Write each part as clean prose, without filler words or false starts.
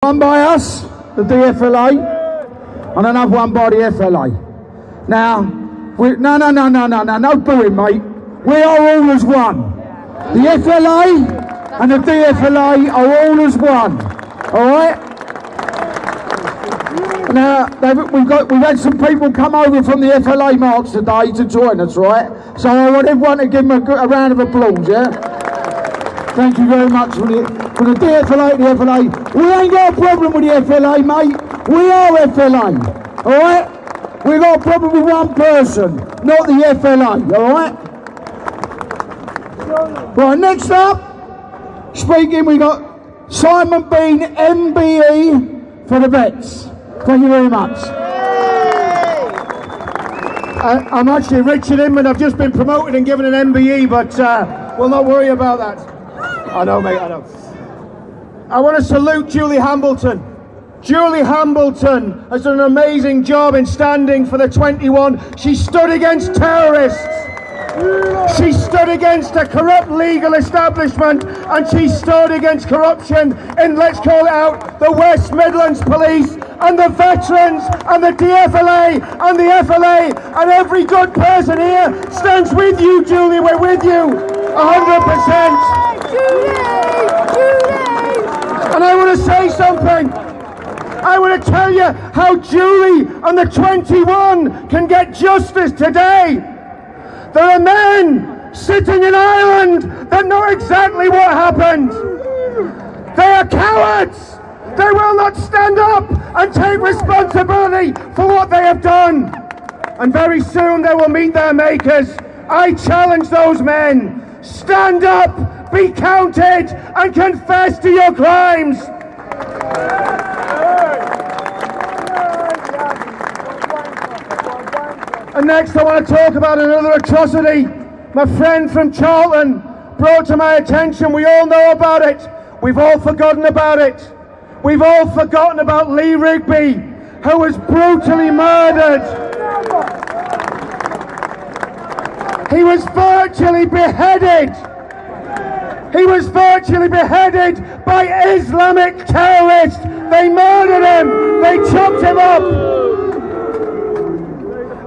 One by us, the DFLA, and another one by the FLA. Now, no booing, mate. We are all as one. The FLA and the DFLA are all as one. All right. Now, we've had some people come over from the FLA march today to join us, right? So I want everyone to give them a round of applause, yeah? Thank you very much for the DFLA and the FLA. We ain't got a problem with the FLA, mate. We are FLA, all right? We've got a problem with one person, not the FLA, all right? Right, next up, speaking, we got Simon Bean, MBE, for the vets. Thank you very much. I'm actually Richard Inman. I've just been promoted and given an MBE, but we'll not worry about that. I know, mate, I know. I want to salute Julie Hambleton. Julie Hambleton has done an amazing job in standing for the 21. She stood against terrorists. She stood against a corrupt legal establishment, and she stood against corruption in, let's call it out, the West Midlands Police and the veterans and the DFLA and the FLA, and every good person here stands with you, Julie. We're with you 100%. And I want to say something. I want to tell you how Julie and the 21 can get justice today. There are men sitting in Ireland that know exactly what happened. They are cowards. They will not stand up and take responsibility for what they have done. And very soon they will meet their makers. I challenge those men. Stand up, be counted, and confess to your crimes. And next I want to talk about another atrocity. My friend from Charlton brought to my attention. We all know about it. We've all forgotten about it. We've all forgotten about Lee Rigby, who was brutally murdered. He was virtually beheaded. He was virtually beheaded by Islamic terrorists. They murdered him. They chopped him up.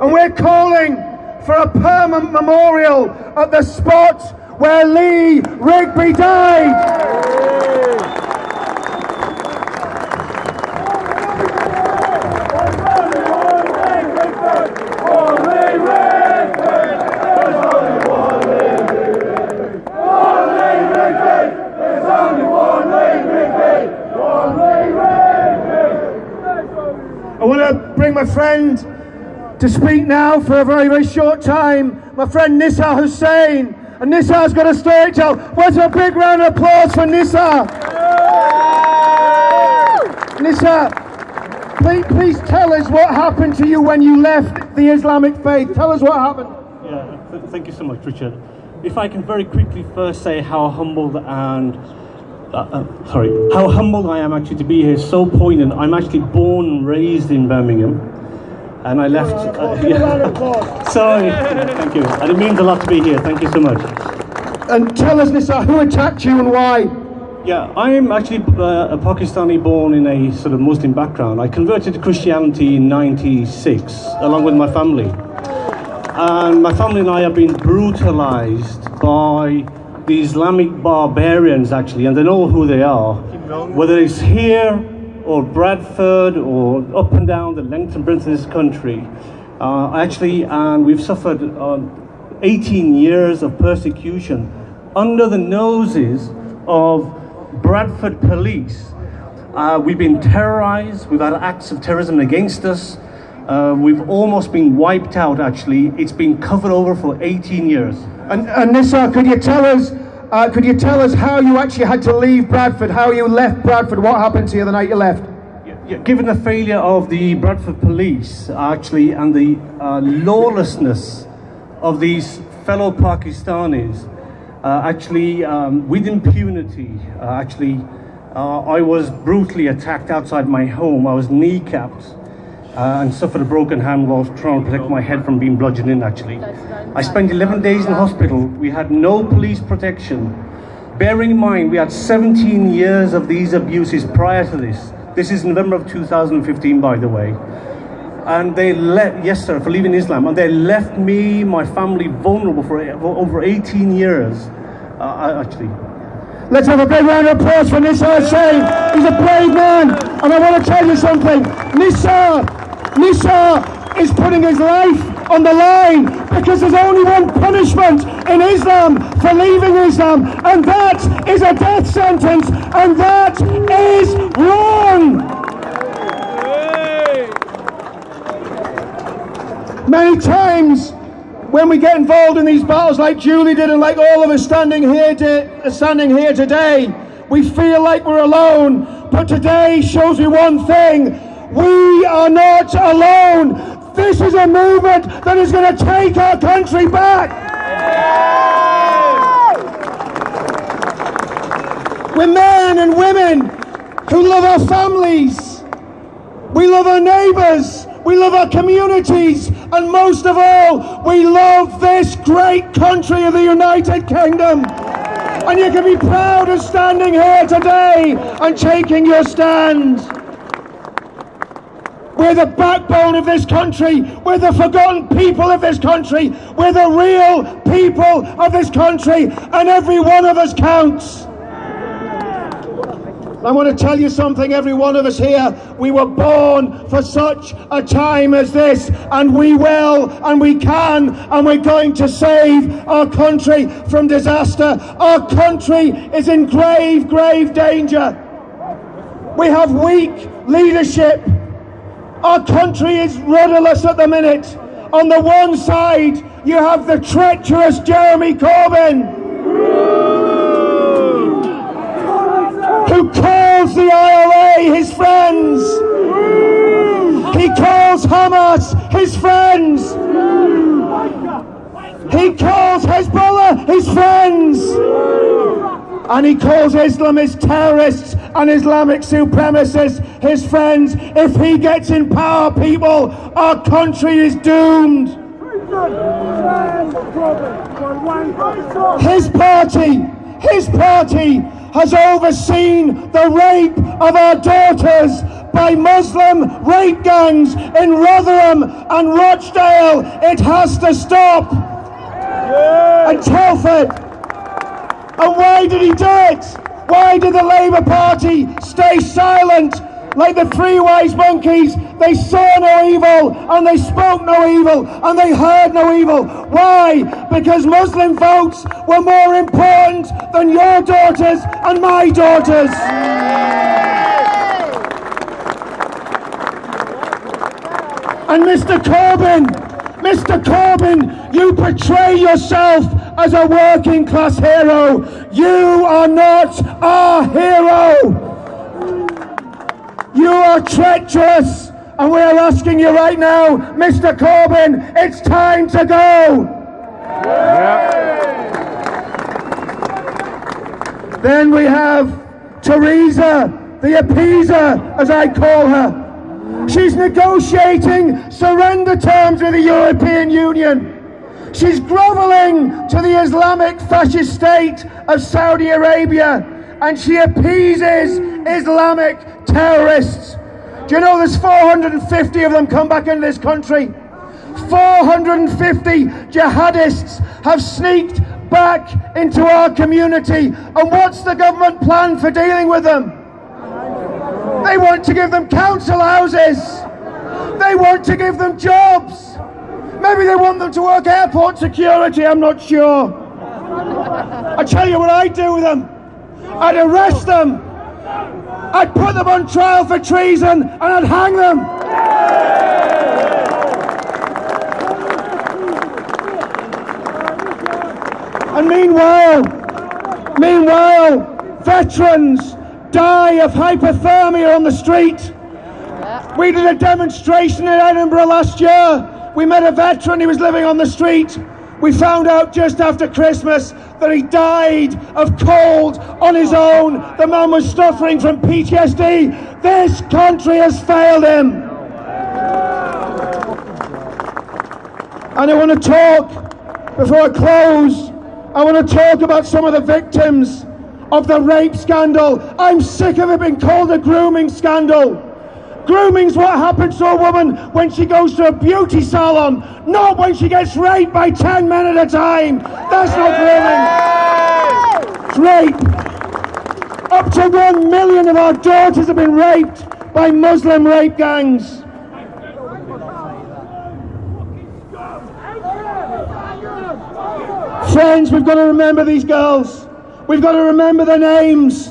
And we're calling for a permanent memorial at the spot where Lee Rigby died. I want to bring my friend to speak now for a very, very short time, my friend Nissar Hussain. And Nissar's got a story to tell. What's a big round of applause for Nissar? Nissar, please tell us what happened to you when you left the Islamic faith. Tell us what happened. Yeah, thank you so much, Richard. If I can very quickly first say how humbled and how humbled I am actually to be here. So poignant. I'm actually born and raised in Birmingham. And I left. Sorry, thank you. And it means a lot to be here. Thank you so much. And tell us, Nissar, who attacked you and why? Yeah, I am actually a Pakistani born in a sort of Muslim background. I converted to Christianity in '96, along with my family. And my family and I have been brutalized by the Islamic barbarians, actually, and they know who they are. Whether it's here, or Bradford, or up and down the length and breadth of this country. And we've suffered 18 years of persecution under the noses of Bradford police. We've been terrorized, we've had acts of terrorism against us. We've almost been wiped out, actually. It's been covered over for 18 years. And Nissar, could you tell us how you actually had to leave Bradford, how you left Bradford, what happened to you the night you left? Yeah, given the failure of the Bradford police, actually, and the lawlessness of these fellow Pakistanis, with impunity, I was brutally attacked outside my home. I was kneecapped and suffered a broken hand whilst trying to protect my head from being bludgeoned in, actually. I spent 11 days in hospital. We had no police protection. Bearing in mind, we had 17 years of these abuses prior to this. This is November of 2015, by the way. And they left, yes sir, for leaving Islam, and they left me, my family, vulnerable for over 18 years, actually. Let's have a big round of applause for Nissar Hussain. He's a brave man, and I want to tell you something. Nissar is putting his life on the line because there's only one punishment in Islam for leaving Islam, and that is a death sentence, and that is wrong. Many times when we get involved in these battles like Julie did and like all of us standing here today, we feel like we're alone. But today shows me one thing: we are not alone. This is a movement that is going to take our country back. We're men and women who love our families. We love our neighbours. We love our communities, and most of all, we love this great country of the United Kingdom. And you can be proud of standing here today and taking your stand. We're the backbone of this country. We're the forgotten people of this country. We're the real people of this country, and every one of us counts. I want to tell you something, every one of us here, we were born for such a time as this, and we will, and we can, and we're going to save our country from disaster. Our country is in grave, grave danger. We have weak leadership. Our country is rudderless at the minute. On the one side, you have the treacherous Jeremy Corbyn, who calls the IRA his friends. He calls Hamas his friends. He calls Hezbollah his friends. And he calls Islamist terrorists and Islamic supremacists his friends. If he gets in power, people, our country is doomed. His party has overseen the rape of our daughters by Muslim rape gangs in Rotherham and Rochdale. It has to stop. And Telford. And why did he do it? Why did the Labour Party stay silent? Like the three wise monkeys, they saw no evil, and they spoke no evil, and they heard no evil. Why? Because Muslim votes were more important than your daughters and my daughters. And Mr. Corbyn, you portray yourself as a working class hero. You are not our hero. You are treacherous, and we are asking you right now, Mr. Corbyn, it's time to go. Then we have Theresa, the appeaser, as I call her. She's negotiating surrender terms with the European Union. She's grovelling to the Islamic fascist state of Saudi Arabia, and she appeases Islamic terrorists. Do you know there's 450 of them come back into this country? 450 jihadists have sneaked back into our community. And what's the government plan for dealing with them? They want to give them council houses. They want to give them jobs. Maybe they want them to work airport security, I'm not sure. I tell you what I'd do with them. I'd arrest them. I'd put them on trial for treason, and I'd hang them. And meanwhile, veterans die of hypothermia on the street. We did a demonstration in Edinburgh last year. We met a veteran, he was living on the street. We found out just after Christmas that he died of cold on his own. The man was suffering from PTSD. This country has failed him. And I want to talk, before I close, I want to talk about some of the victims of the rape scandal. I'm sick of it being called a grooming scandal. Grooming's what happens to a woman when she goes to a beauty salon, not when she gets raped by 10 men at a time. That's not grooming. It's rape. Up to 1 million of our daughters have been raped by Muslim rape gangs. Friends, we've got to remember these girls. We've got to remember their names.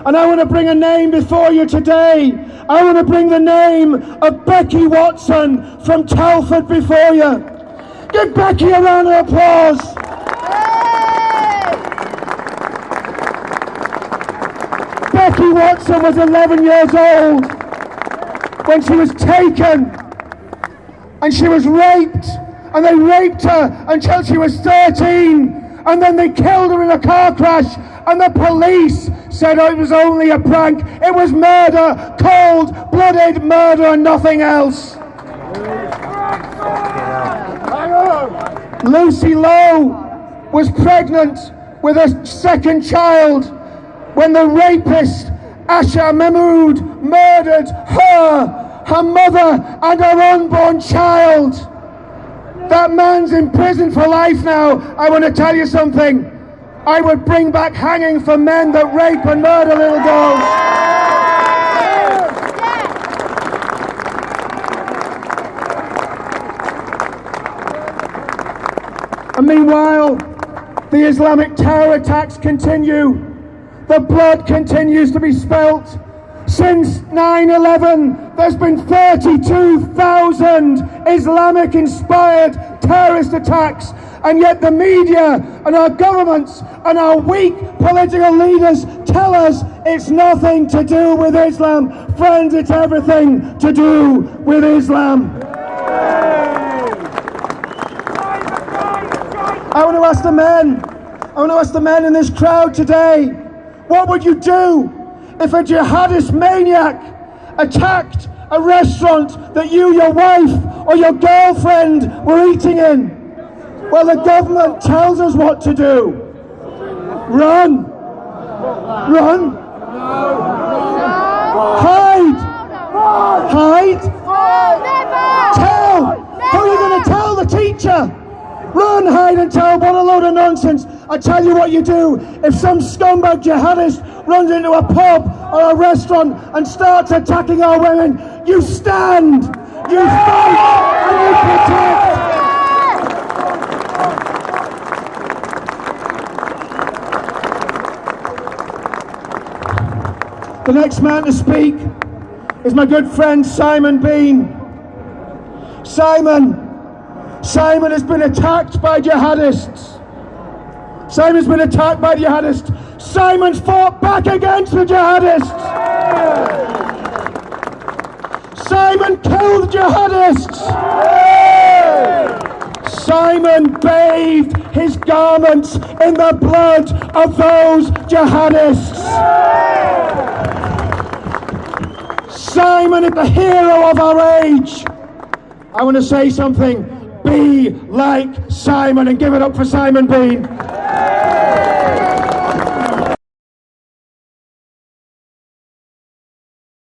And I want to bring a name before you today. I want to bring the name of Becky Watson from Telford before you. Give Becky a round of applause. Becky Watson was 11 years old when she was taken and she was raped, and they raped her until she was 13, and then they killed her in a car crash, and the police said it was only a prank. It was murder, cold-blooded murder and nothing else. Lucy Lowe was pregnant with a second child when the rapist, Asha Mahmood, murdered her mother and her unborn child. That man's in prison for life now. I want to tell you something. I would bring back hanging for men that rape and murder little girls. And meanwhile, the Islamic terror attacks continue. The blood continues to be spilt. Since 9/11, there's been 32,000 Islamic-inspired terrorist attacks, and yet the media and our governments and our weak political leaders tell us it's nothing to do with Islam. Friends, it's everything to do with Islam. I want to ask the men in this crowd today, what would you do if a jihadist maniac attacked a restaurant that you, your wife, or your girlfriend were eating in? Well, the government tells us what to do. Run. Run. Hide. Hide. Tell. Who are you going to tell? The teacher? Run, hide and tell. What a load of nonsense. I tell you what you do. If some scumbag jihadist runs into a pub or a restaurant and starts attacking our women, you stand, you fight, and you protect. The next man to speak is my good friend Simon Bean. Simon has been attacked by jihadists. Simon's been attacked by jihadists. Simon's fought back against the jihadists. Simon killed jihadists. Simon bathed his garments in the blood of those jihadists. Simon is the hero of our age. I want to say something. Be like Simon, and give it up for Simon Bean.